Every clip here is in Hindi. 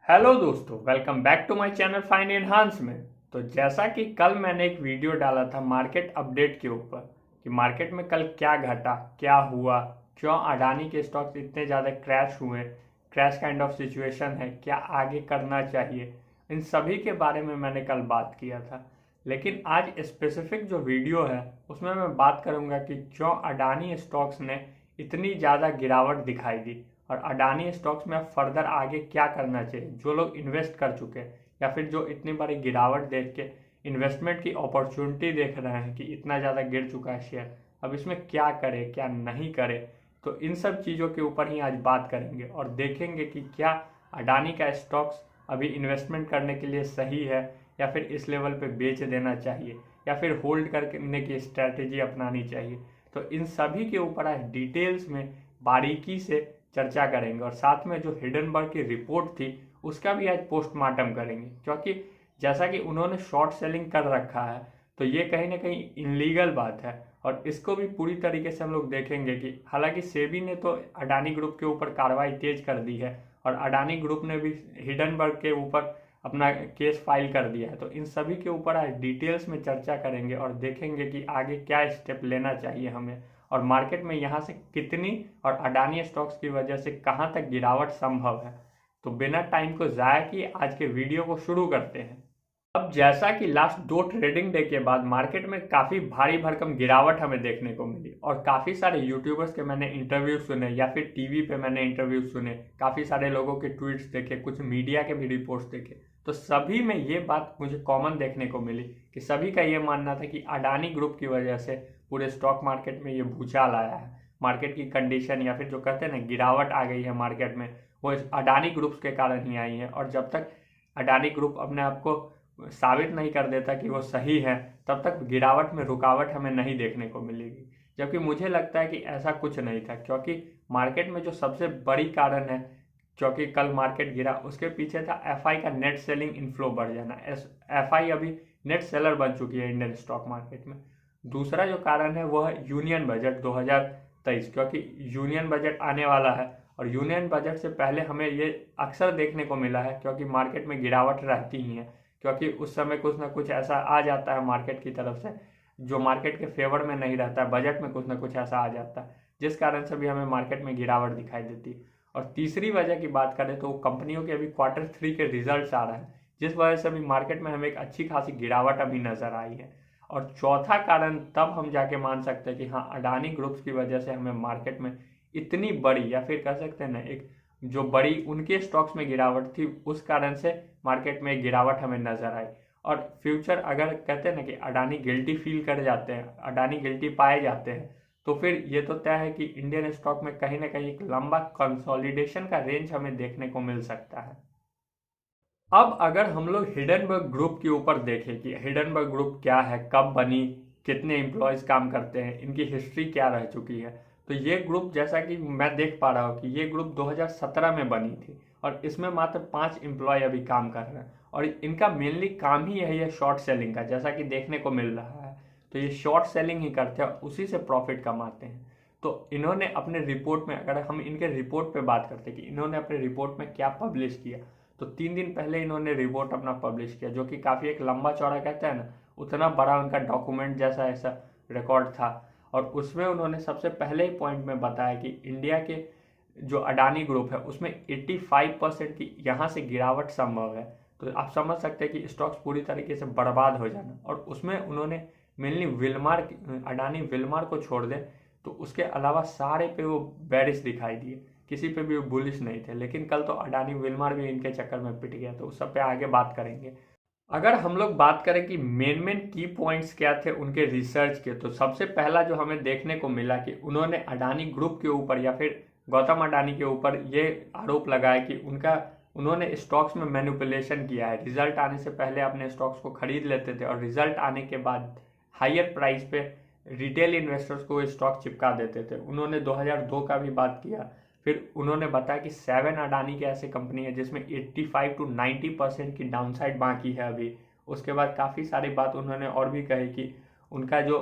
हेलो दोस्तों, welcome back to my channel fine enhance में। तो जैसा कि कल मैंने एक वीडियो डाला था मार्केट अपडेट के ऊपर कि मार्केट में कल क्या घटा, क्या हुआ, क्यों अडानी के स्टॉक्स इतने ज़्यादा क्रैश हुए, क्रैश काइंड ऑफ सिचुएशन है, क्या आगे करना चाहिए, इन सभी के बारे में मैंने कल बात किया था। लेकिन आज स्पेसिफिक जो वीडियो है उसमें मैं बात करूँगा कि क्यों अडानी स्टॉक्स ने इतनी ज़्यादा गिरावट दिखाई दी और अडानी स्टॉक्स में अब फर्दर आगे क्या करना चाहिए। जो लोग इन्वेस्ट कर चुके हैं या फिर जो इतनी बड़ी गिरावट देख के इन्वेस्टमेंट की अपॉर्चुनिटी देख रहे हैं कि इतना ज़्यादा गिर चुका है शेयर, अब इसमें क्या करे क्या नहीं करे, तो इन सब चीज़ों के ऊपर ही आज बात करेंगे और देखेंगे कि क्या अडानी का स्टॉक्स अभी इन्वेस्टमेंट करने के लिए सही है या फिर इस लेवल पे बेच देना चाहिए या फिर होल्ड करने की स्ट्रैटेजी अपनानी चाहिए। तो इन सभी के ऊपर आज डिटेल्स में बारीकी से चर्चा करेंगे और साथ में जो हिडनबर्ग की रिपोर्ट थी उसका भी आज पोस्टमार्टम करेंगे, क्योंकि जैसा कि उन्होंने शॉर्ट सेलिंग कर रखा है तो ये कहीं ना कहीं इनलीगल बात है और इसको भी पूरी तरीके से हम लोग देखेंगे कि हालांकि सेबी ने तो अडानी ग्रुप के ऊपर कार्रवाई तेज कर दी है और अडानी ग्रुप ने भी हिडनबर्ग के ऊपर अपना केस फाइल कर दिया है। तो इन सभी के ऊपर आज डिटेल्स में चर्चा करेंगे और देखेंगे कि आगे क्या स्टेप लेना चाहिए हमें और मार्केट में यहाँ से कितनी और अडानी स्टॉक्स की वजह से कहाँ तक गिरावट संभव है। तो बिना टाइम को ज़ाया किए आज के वीडियो को शुरू करते हैं। अब जैसा कि लास्ट 2 ट्रेडिंग डे के बाद मार्केट में काफ़ी भारी भरकम गिरावट हमें देखने को मिली और काफ़ी सारे यूट्यूबर्स के मैंने इंटरव्यू सुने या फिर टीवी पे मैंने इंटरव्यू सुने, काफ़ी सारे लोगों के ट्वीट्स देखे, कुछ मीडिया के भी रिपोर्ट्स देखे, तो सभी में ये बात मुझे कॉमन देखने को मिली कि सभी का ये मानना था कि अडानी ग्रुप की वजह से पूरे स्टॉक मार्केट में ये भूचाल आया है। मार्केट की कंडीशन या फिर जो कहते हैं ना गिरावट आ गई है मार्केट में, वो इस अडानी ग्रुप्स के कारण ही आई है और जब तक अडानी ग्रुप अपने आप को साबित नहीं कर देता कि वो सही है तब तक गिरावट में रुकावट हमें नहीं देखने को मिलेगी। जबकि मुझे लगता है कि ऐसा कुछ नहीं था, क्योंकि मार्केट में जो सबसे बड़ी कारण है क्योंकि कल मार्केट गिरा उसके पीछे था एफआई का नेट सेलिंग इनफ्लो बढ़ जाना। एफआई अभी नेट सेलर बन चुकी है इंडियन स्टॉक मार्केट में। दूसरा जो कारण है वो है यूनियन बजट 2023, क्योंकि यूनियन बजट आने वाला है और यूनियन बजट से पहले हमें ये अक्सर देखने को मिला है क्योंकि मार्केट में गिरावट रहती ही है, क्योंकि उस समय कुछ ना कुछ ऐसा आ जाता है मार्केट की तरफ से जो मार्केट के फेवर में नहीं रहता है, बजट में कुछ ना कुछ ऐसा आ जाता है जिस कारण से भी हमें मार्केट में गिरावट दिखाई देती है। और तीसरी वजह की बात करें तो कंपनियों के अभी Q3 के रिजल्ट्स आ रहे हैं जिस वजह से अभी मार्केट में हमें एक अच्छी खासी गिरावट अभी नजर आई है। और चौथा कारण तब हम जाके मान सकते हैं कि हाँ अडानी ग्रुप्स की वजह से हमें मार्केट में इतनी बड़ी या फिर कह सकते हैं ना एक जो बड़ी उनके स्टॉक्स में गिरावट थी उस कारण से मार्केट में गिरावट हमें नजर आई। और फ्यूचर अगर कहते हैं ना कि अडानी गिल्टी फील कर जाते हैं, अडानी गिल्टी पाए जाते हैं, तो फिर ये तो तय है कि इंडियन स्टॉक में कहीं ना कहीं एक लंबा कंसोलिडेशन का रेंज हमें देखने को मिल सकता है। अब अगर हम लोग हिडनबर्ग ग्रुप के ऊपर देखें कि हिडनबर्ग ग्रुप क्या है, कब बनी, कितने एम्प्लॉयज़ काम करते हैं, इनकी हिस्ट्री क्या रह चुकी है, तो ये ग्रुप जैसा कि मैं देख पा रहा हूँ कि ये ग्रुप 2017 में बनी थी और इसमें मात्र 5 एम्प्लॉय अभी काम कर रहे हैं और इनका मेनली काम ही यही है शॉर्ट सेलिंग का, जैसा कि देखने को मिल रहा है। तो ये शॉर्ट सेलिंग ही करते हैं और उसी से प्रॉफिट कमाते हैं। तो इन्होंने अपने रिपोर्ट में, अगर हम इनके रिपोर्ट पे बात करते हैं कि इन्होंने अपने रिपोर्ट में क्या पब्लिश किया, तो 3 दिन पहले इन्होंने रिपोर्ट अपना पब्लिश किया जो कि काफ़ी एक लंबा चौड़ा कहते हैं ना उतना बड़ा उनका डॉक्यूमेंट जैसा ऐसा रिकॉर्ड था। और उसमें उन्होंने सबसे पहले ही पॉइंट में बताया कि इंडिया के जो अडानी ग्रुप है उसमें 85% की यहाँ से गिरावट संभव है। तो आप समझ सकते हैं कि स्टॉक्स पूरी तरीके से बर्बाद हो जाना। और उसमें उन्होंने मेनली विलमार, अडानी विलमार को छोड़ दें तो उसके अलावा सारे पे वो बेरिश दिखाई दिए, किसी पे भी वो बुलिश नहीं थे। लेकिन कल तो अडानी विलमार भी इनके चक्कर में पिट गया, तो उस सब पे आगे बात करेंगे। अगर हम लोग बात करें कि मेन की पॉइंट्स क्या थे उनके रिसर्च के, तो सबसे पहला जो हमें देखने को मिला कि उन्होंने अडानी ग्रुप के ऊपर या फिर गौतम अडानी के ऊपर ये आरोप लगाया कि उन्होंने स्टॉक्स में मैनिपुलेशन किया है। रिजल्ट आने से पहले अपने स्टॉक्स को खरीद लेते थे और रिजल्ट आने के बाद हायर प्राइस पे रिटेल इन्वेस्टर्स को स्टॉक चिपका देते थे। उन्होंने 2002 का भी बात किया। फिर उन्होंने बताया कि 7 अडानी की ऐसी कंपनी है जिसमें 85 to 90% की डाउनसाइड बाकी है अभी। उसके बाद काफ़ी सारी बात उन्होंने और भी कही कि उनका जो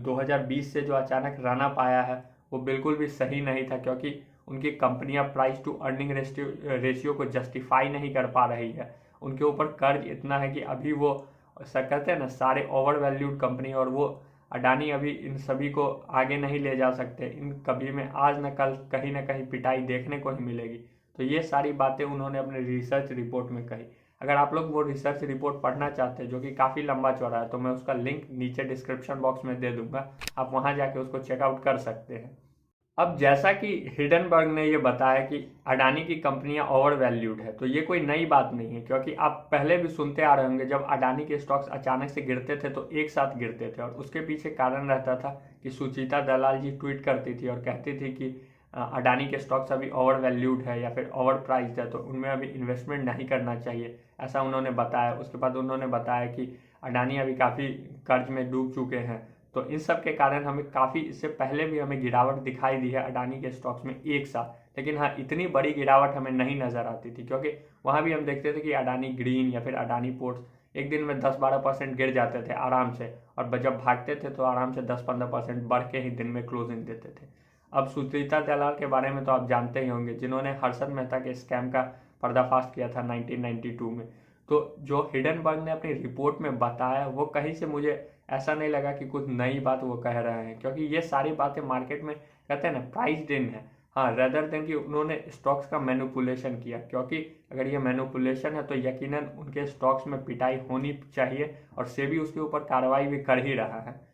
2020 से जो अचानक रन अप आया है वो बिल्कुल भी सही नहीं था, क्योंकि उनकी कंपनियां प्राइस टू अर्निंग रेशियो को जस्टिफाई नहीं कर पा रही है। उनके ऊपर कर्ज इतना है कि अभी वो कहते हैं ना सारे ओवर वैल्यूड कंपनी, और वो अडानी अभी इन सभी को आगे नहीं ले जा सकते। इन कभी में आज न कल कहीं ना कहीं पिटाई देखने को ही मिलेगी। तो ये सारी बातें उन्होंने अपने रिसर्च रिपोर्ट में कही। अगर आप लोग वो रिसर्च रिपोर्ट पढ़ना चाहते हैं, जो कि काफ़ी लंबा चौड़ा है, तो मैं उसका लिंक नीचे डिस्क्रिप्शन बॉक्स में दे दूंगा, आप वहां जाके उसको चेकआउट कर सकते हैं। अब जैसा कि हिडनबर्ग ने ये बताया कि अडानी की कंपनियां ओवर वैल्यूड है, तो ये कोई नई बात नहीं है, क्योंकि आप पहले भी सुनते आ रहे होंगे जब अडानी के स्टॉक्स अचानक से गिरते थे तो एक साथ गिरते थे, और उसके पीछे कारण रहता था कि सुचिता दलाल जी ट्वीट करती थी और कहती थी कि अडानी के स्टॉक्स अभी ओवर वैल्यूड है या फिर ओवर प्राइस्ड है, तो उनमें अभी इन्वेस्टमेंट नहीं करना चाहिए, ऐसा उन्होंने बताया। उसके बाद उन्होंने बताया कि अडानी अभी काफ़ी कर्ज में डूब चुके हैं, तो इन सब के कारण हमें काफ़ी, इससे पहले भी हमें गिरावट दिखाई दी है अडानी के स्टॉक्स में एक साथ। लेकिन हाँ, इतनी बड़ी गिरावट हमें नहीं नज़र आती थी, क्योंकि वहाँ भी हम देखते थे कि अडानी ग्रीन या फिर अडानी पोर्ट्स एक दिन में 10-12% गिर जाते थे आराम से, और जब भागते थे तो आराम से 10-15% बढ़ के ही दिन में क्लोजिंग देते थे। अब सुचरिता दलाल के बारे में तो आप जानते ही होंगे, जिन्होंने हर्षद मेहता के स्कैम का पर्दाफाश किया था 1992 में। तो जो हिडनबर्ग ने अपनी रिपोर्ट में बताया, वो कहीं से मुझे ऐसा नहीं लगा कि कुछ नई बात वो कह रहे हैं, क्योंकि ये सारी बातें मार्केट में कहते हैं ना प्राइस्ड इन है। हाँ, रेदर देन कि उन्होंने स्टॉक्स का मैनिपुलेशन किया, क्योंकि अगर ये मैनिपुलेशन है तो यकीनन उनके स्टॉक्स में पिटाई होनी चाहिए, और सेबी उसके ऊपर कार्रवाई भी कर ही रहा है।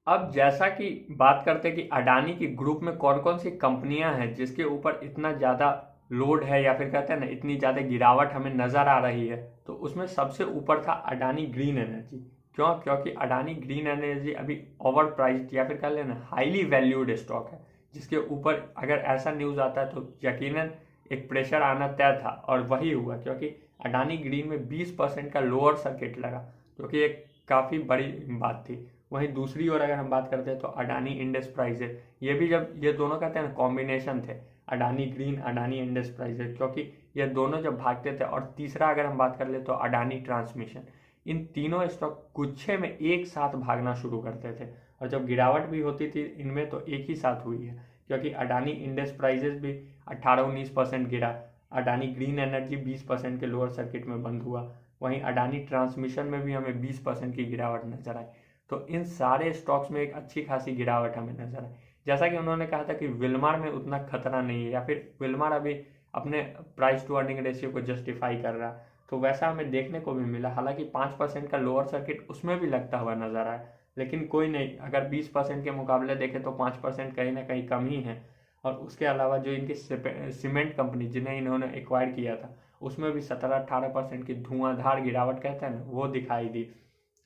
अब जैसा कि बात करते हैं कि अडानी की ग्रुप में कौन कौन सी कंपनियां हैं जिसके ऊपर इतना ज़्यादा लोड है, या फिर कहते हैं ना इतनी ज़्यादा गिरावट हमें नज़र आ रही है, तो उसमें सबसे ऊपर था अडानी ग्रीन एनर्जी। क्यों? क्योंकि अडानी ग्रीन एनर्जी अभी ओवर प्राइस्ड या फिर कह लेना हाईली वैल्यूड स्टॉक है, जिसके ऊपर अगर ऐसा न्यूज़ आता है तो यकीनन एक प्रेशर आना तय था, और वही हुआ, क्योंकि अडानी ग्रीन में 20% का लोअर सर्किट लगा, जो कि एक काफ़ी बड़ी बात थी। वहीं दूसरी ओर अगर हम बात करते हैं तो अडानी इंडस्ट्राइजेज, ये भी जब ये दोनों कहते हैं ना कॉम्बिनेशन थे, अडानी ग्रीन अडानी इंडस्ट्राइजेज, क्योंकि ये दोनों जब भागते थे। और तीसरा अगर हम बात कर ले तो अडानी ट्रांसमिशन, इन तीनों स्टॉक गुच्छे में एक साथ भागना शुरू करते थे, और जब गिरावट भी होती थी इनमें तो एक ही साथ हुई है, क्योंकि अडानी इंडस्ट्राइजेज भी 18-19% गिरा, अडानी ग्रीन एनर्जी 20% के लोअर सर्किट में बंद हुआ, वहीं अडानी ट्रांसमिशन में भी हमें 20% की गिरावट नजर आई। तो इन सारे स्टॉक्स में एक अच्छी खासी गिरावट हमें नजर आई। जैसा कि उन्होंने कहा था कि विलमार में उतना खतरा नहीं है, या फिर विलमार अभी अपने प्राइस टू अर्निंग रेशियो को जस्टिफाई कर रहा, तो वैसा हमें देखने को भी मिला। हालांकि 5% का लोअर सर्किट उसमें भी लगता हुआ नजर आया, लेकिन कोई नहीं, अगर 20% के मुकाबले देखें तो 5% कहीं ना कहीं कम ही है। और उसके अलावा जो इनकी सीमेंट कंपनी जिन्हें इन्होंने एक्वायर किया था, उसमें भी 17-18% की धुआंधार गिरावट कहते हैं ना वो दिखाई दी।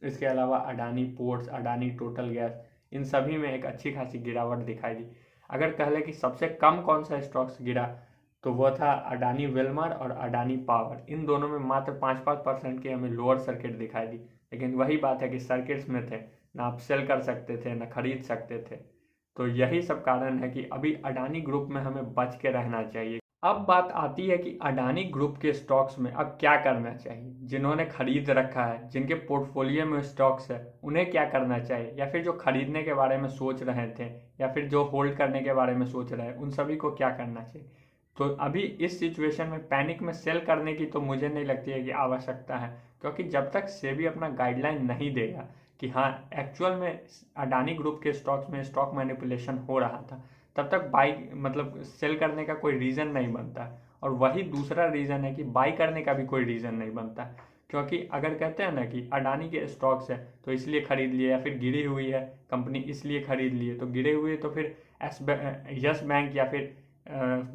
इसके अलावा Adani ports, Adani total gas, इन सभी में एक अच्छी खासी गिरावट दिखाई दी। अगर कह लें कि सबसे कम कौन सा स्टॉक्स गिरा, तो वो था अडानी विल्मर और अडानी पावर। इन दोनों में मात्र 5-5% की हमें लोअर सर्किट दिखाई दी, लेकिन वही बात है कि सर्किट्स में थे ना, आप सेल कर सकते थे ना खरीद सकते थे। तो यही सब कारण है कि अभी अडानी ग्रुप में हमें बच के रहना चाहिए। अब बात आती है कि अडानी ग्रुप के स्टॉक्स में अब क्या करना चाहिए। जिन्होंने खरीद रखा है, जिनके पोर्टफोलियो में स्टॉक्स है, उन्हें क्या करना चाहिए, या फिर जो खरीदने के बारे में सोच रहे थे या फिर जो होल्ड करने के बारे में सोच रहे हैं, उन सभी को क्या करना चाहिए। तो अभी इस सिचुएशन में पैनिक में सेल करने की तो मुझे नहीं लगती है कि आवश्यकता है, क्योंकि जब तक सेबी अपना गाइडलाइन नहीं देगा कि हाँ एक्चुअल में अडानी ग्रुप के स्टॉक्स में स्टॉक मैनिपुलेशन हो रहा था, तब तक बाई मतलब सेल करने का कोई रीज़न नहीं बनता। और वही दूसरा रीज़न है कि बाई करने का भी कोई रीज़न नहीं बनता, क्योंकि अगर कहते हैं ना कि अडानी के स्टॉक्स है तो इसलिए खरीद लिए, या फिर गिरी हुई है कंपनी इसलिए खरीद लिए, तो गिरे हुए तो फिर यस बैंक या फिर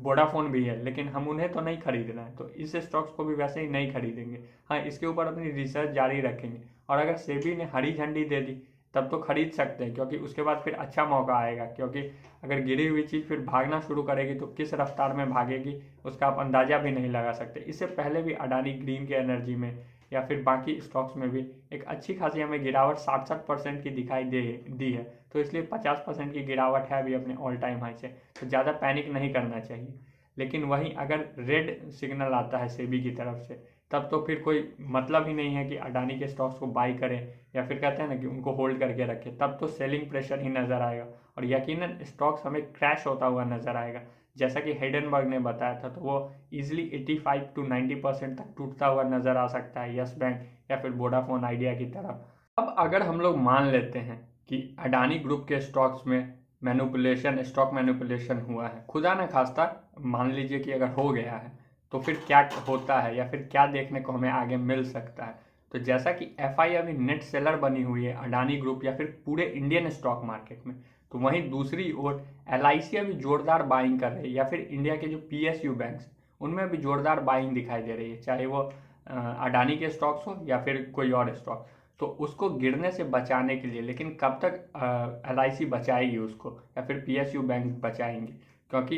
वोडाफोन भी है, लेकिन हम उन्हें तो नहीं खरीदना है, तो इस स्टॉक्स को भी वैसे ही नहीं खरीदेंगे। हाँ, इसके ऊपर अपनी रिसर्च जारी रखेंगे, और अगर सेबी ने हरी झंडी दे दी तब तो खरीद सकते हैं, क्योंकि उसके बाद फिर अच्छा मौका आएगा। क्योंकि अगर गिरी हुई चीज़ फिर भागना शुरू करेगी तो किस रफ्तार में भागेगी उसका आप अंदाज़ा भी नहीं लगा सकते। इससे पहले भी अडानी ग्रीन के एनर्जी में या फिर बाकी स्टॉक्स में भी एक अच्छी खासी हमें गिरावट 60-60% की दिखाई दी है, तो इसलिए 50% की गिरावट है अभी अपने ऑल टाइम हाई से, तो ज़्यादा पैनिक नहीं करना चाहिए। लेकिन वहीं अगर रेड सिग्नल आता है सेबी की तरफ से, तब तो फिर कोई मतलब ही नहीं है कि अडानी के स्टॉक्स को बाई करें या फिर कहते हैं ना कि उनको होल्ड करके रखें, तब तो सेलिंग प्रेशर ही नज़र आएगा। और यकीनन स्टॉक्स हमें क्रैश होता हुआ नजर आएगा। जैसा कि हिडेनबर्ग ने बताया था, तो वो इजीली 85 to 90% तक टूटता हुआ नजर आ सकता है यस बैंक या फिर वोडाफोन आइडिया की तरफ। अब अगर हम लोग मान लेते हैं कि अडानी ग्रुप के स्टॉक्स में स्टॉक मैनिपुलेशन हुआ है, खुदा न खास्ता मान लीजिए कि अगर हो गया है, तो फिर क्या होता है या फिर क्या देखने को हमें आगे मिल सकता है। तो जैसा कि एफआई अभी नेट सेलर बनी हुई है अडानी ग्रुप या फिर पूरे इंडियन स्टॉक मार्केट में, तो वहीं दूसरी ओर एलआईसी अभी जोरदार बाइंग कर रही है या फिर इंडिया के जो पीएसयू बैंक्स उनमें भी जोरदार बाइंग दिखाई दे रही है, चाहे वो अडानी के स्टॉक्स हो या फिर कोई और स्टॉक। तो उसको गिरने से बचाने के लिए, लेकिन कब तक एलआईसी बचाएगी उसको या फिर पीएसयू बैंक बचाएंगे, क्योंकि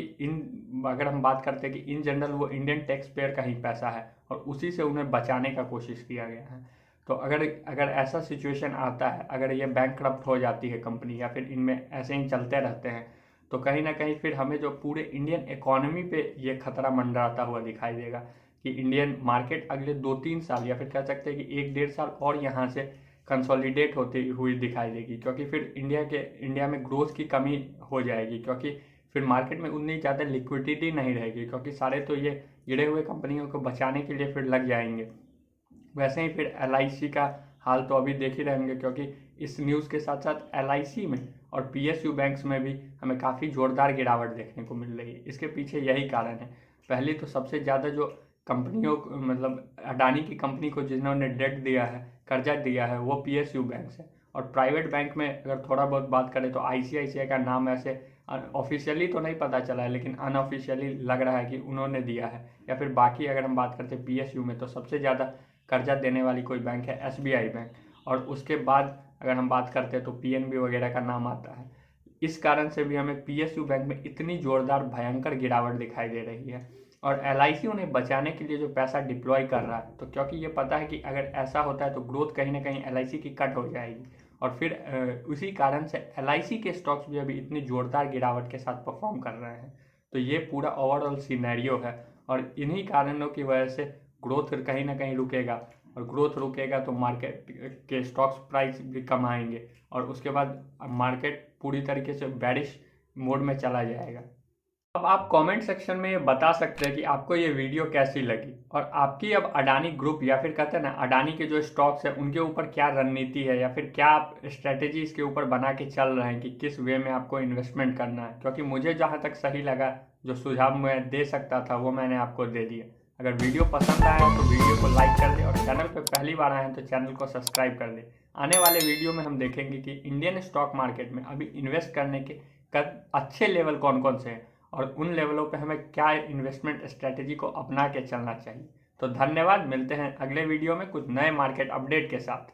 अगर हम बात करते हैं कि इन जनरल वो इंडियन टैक्स पेयर का ही पैसा है और उसी से उन्हें बचाने का कोशिश किया गया है। तो अगर ऐसा सिचुएशन आता है, अगर ये बैंकक्रप्ट हो जाती है कंपनी या फिर इनमें ऐसे ही चलते रहते हैं, तो कहीं ना कहीं फिर हमें जो पूरे इंडियन इकोनॉमी पे ये खतरा मंडराता हुआ दिखाई देगा कि इंडियन मार्केट अगले 2-3 साल या फिर कह सकते हैं कि 1-1.5 साल और यहाँ से कंसोलिडेट होती हुई दिखाई देगी, क्योंकि फिर इंडिया में ग्रोथ की कमी हो जाएगी, क्योंकि फिर मार्केट में उतनी ज़्यादा लिक्विडिटी नहीं रहेगी, क्योंकि सारे तो ये गिरे हुए कंपनियों को बचाने के लिए फिर लग जाएंगे। वैसे ही फिर एलआईसी का हाल तो अभी देख ही रहेंगे, क्योंकि इस न्यूज़ के साथ साथ एलआईसी में और पीएसयू बैंक्स में भी हमें काफ़ी ज़ोरदार गिरावट देखने को मिल रही है। इसके पीछे यही कारण है। पहली तो सबसे ज़्यादा जो कंपनियों मतलब अडानी की कंपनी को जिन्होंने डेट दिया है, कर्जा दिया है, वो पीएसयू बैंक्स है। और प्राइवेट बैंक में अगर थोड़ा बहुत बात करें तो आईसीआईसीआई का नाम ऐसे ऑफिशियली तो नहीं पता चला है, लेकिन अनऑफिशियली लग रहा है कि उन्होंने दिया है। या फिर बाकी अगर हम बात करते हैं पीएसयू में, तो सबसे ज़्यादा कर्जा देने वाली कोई बैंक है एसबीआई बैंक, और उसके बाद अगर हम बात करते हैं तो पीएनबी वगैरह का नाम आता है। इस कारण से भी हमें पीएसयू बैंक में इतनी जोरदार भयंकर गिरावट दिखाई दे रही है। और एलआईसी उन्हें बचाने के लिए जो पैसा डिप्लॉय कर रहा है, तो क्योंकि ये पता है कि अगर ऐसा होता है तो ग्रोथ कहीं ना कहीं एलआईसी की कट हो जाएगी, और फिर उसी कारण से एलआईसी के स्टॉक्स भी अभी इतनी जोरदार गिरावट के साथ परफॉर्म कर रहे हैं। तो ये पूरा ओवरऑल सिनेरियो है, और इन्हीं कारणों की वजह से ग्रोथ कहीं ना कहीं रुकेगा, और ग्रोथ रुकेगा तो मार्केट के स्टॉक्स प्राइस भी कम आएंगे, और उसके बाद मार्केट पूरी तरीके से बेरिश मोड में चला जाएगा। अब आप कमेंट सेक्शन में ये बता सकते हैं कि आपको ये वीडियो कैसी लगी, और आपकी अब अडानी ग्रुप या फिर कहते हैं ना अडानी के जो स्टॉक्स है उनके ऊपर क्या रणनीति है, या फिर क्या आप स्ट्रेटेजी इसके ऊपर बना के चल रहे हैं कि किस वे में आपको इन्वेस्टमेंट करना है। क्योंकि मुझे जहाँ तक सही लगा, जो सुझाव मैं दे सकता था वो मैंने आपको दे दिया। अगर वीडियो पसंद आया तो वीडियो को लाइक कर दे, और चैनल पर पहली बार आए हैं तो चैनल को सब्सक्राइब कर दे। आने वाले वीडियो में हम देखेंगे कि इंडियन स्टॉक मार्केट में अभी इन्वेस्ट करने के अच्छे लेवल कौन कौन से हैं, और उन लेवलों पे हमें क्या इन्वेस्टमेंट स्ट्रेटेजी को अपना के चलना चाहिए। तो धन्यवाद, मिलते हैं अगले वीडियो में कुछ नए मार्केट अपडेट के साथ।